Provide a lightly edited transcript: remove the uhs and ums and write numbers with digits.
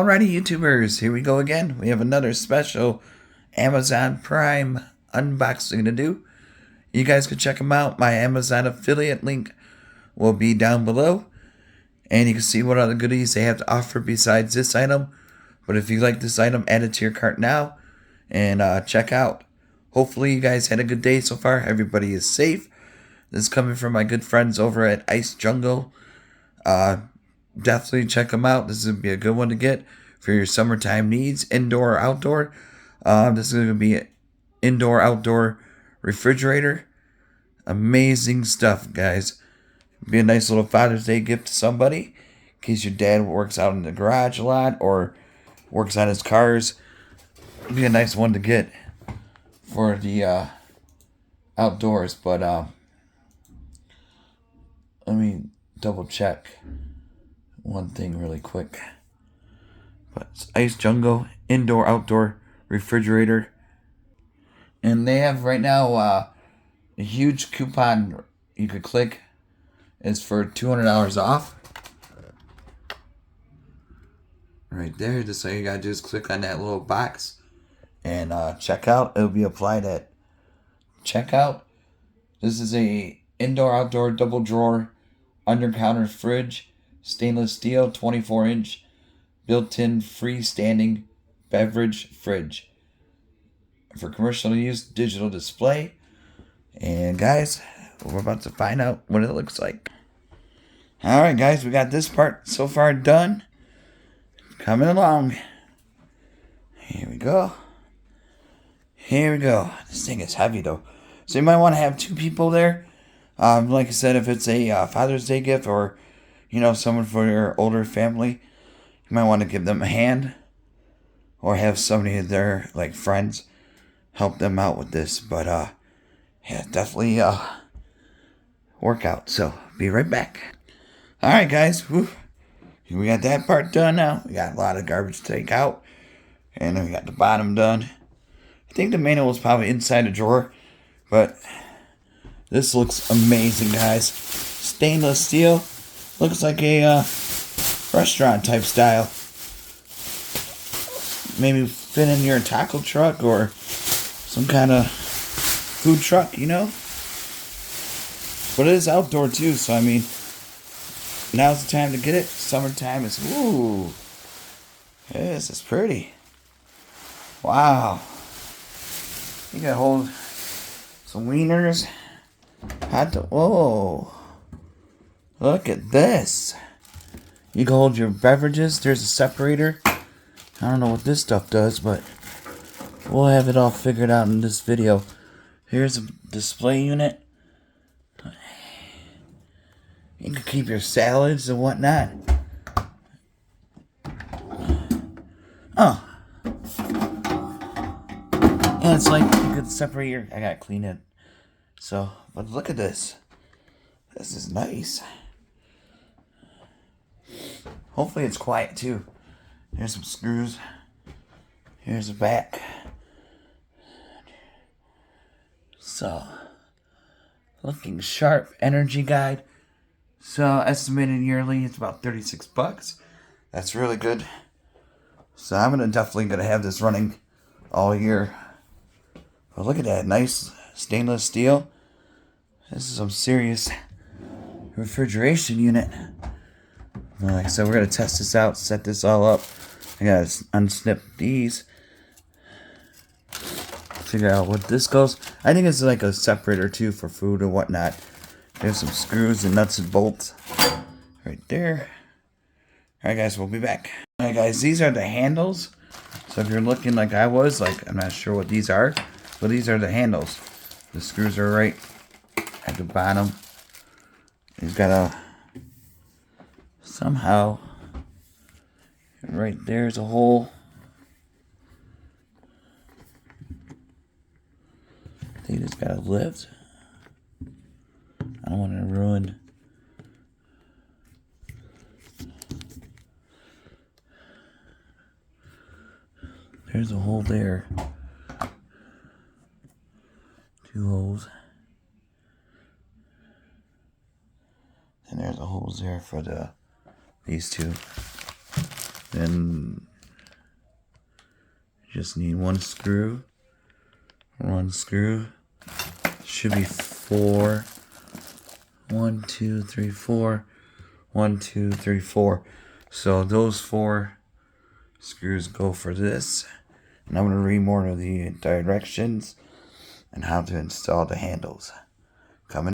Alrighty, YouTubers, here we go again. We have another special Amazon Prime unboxing to do. You guys can check them out. My Amazon affiliate link will be down below. And you can see what other goodies they have to offer besides this item. But if you like this item, add it to your cart now and check out. Hopefully you guys had a good day so far. Everybody is safe. This is coming from my good friends over at ICEJUNGLE. Definitely check them out. This is going to be a good one to get for your summertime needs, indoor or outdoor. This is going to be an indoor-outdoor refrigerator. Amazing stuff, guys. Be a nice little Father's Day gift to somebody. In case your dad works out in the garage a lot or works on his cars. Be a nice one to get for the outdoors. But let me double check one thing really quick. But it's ICEJUNGLE indoor-outdoor refrigerator. And they have right now a huge coupon you could click. It's for $200 off. Right there. Just all you gotta do is click on that little box and check out. It'll be applied at checkout. This is a indoor-outdoor double drawer under counter fridge, stainless steel, 24-inch built-in freestanding beverage fridge for commercial use, digital display. And guys, we're about to find out what it looks like. Alright guys, we got this part so far done. Coming along. Here we go. Here we go. This thing is heavy though. So you might want to have two people there. Like I said, if it's a Father's Day gift or, you know, someone for your older family, you might want to give them a hand. Or have somebody there, like friends, help them out with this. But, yeah, definitely work out. So, be right back. Alright, guys. Woo. We got that part done now. We got a lot of garbage to take out. And then we got the bottom done. I think the manual is probably inside the drawer. But this looks amazing, guys. Stainless steel. Looks like a restaurant type style. Maybe fit in your taco truck or some kind of food truck, you know? But it is outdoor too, so I mean, now's the time to get it. Summertime is, ooh, this is pretty. Wow. You can hold some wieners. Whoa. Look at this. You can hold your beverages. There's a separator. I don't know what this stuff does, but we'll have it all figured out in this video. Here's a display unit. You can keep your salads and whatnot. Oh. And it's like you could separate your... I gotta clean it. So, but look at this. This is nice. Hopefully it's quiet too. Here's some screws. Here's the back. So, looking sharp. Energy guide. So, estimated yearly, it's about $36. That's really good. So, I'm definitely gonna have this running all year. But look at that, nice stainless steel. This is some serious refrigeration unit. Like I said, we're gonna test this out, set this all up. I gotta unsnip these. Figure out what this goes. I think it's like a separator too for food or whatnot. There's some screws and nuts and bolts right there. Alright guys, we'll be back. Alright guys, these are the handles. So if you're looking like I was, like I'm not sure what these are, but these are the handles. The screws are right at the bottom. He's got a somehow right there's a hole. I think it's got a lift. I don't want to ruin. There's a hole there. Two holes. And there's a holes there for these two. Then Just need one screw. One screw. Should be 4. 1, 2, 3, 4. 1, 2, 3, 4. So those 4 screws go for this. And I'm going to read more of the directions and how to install the handles.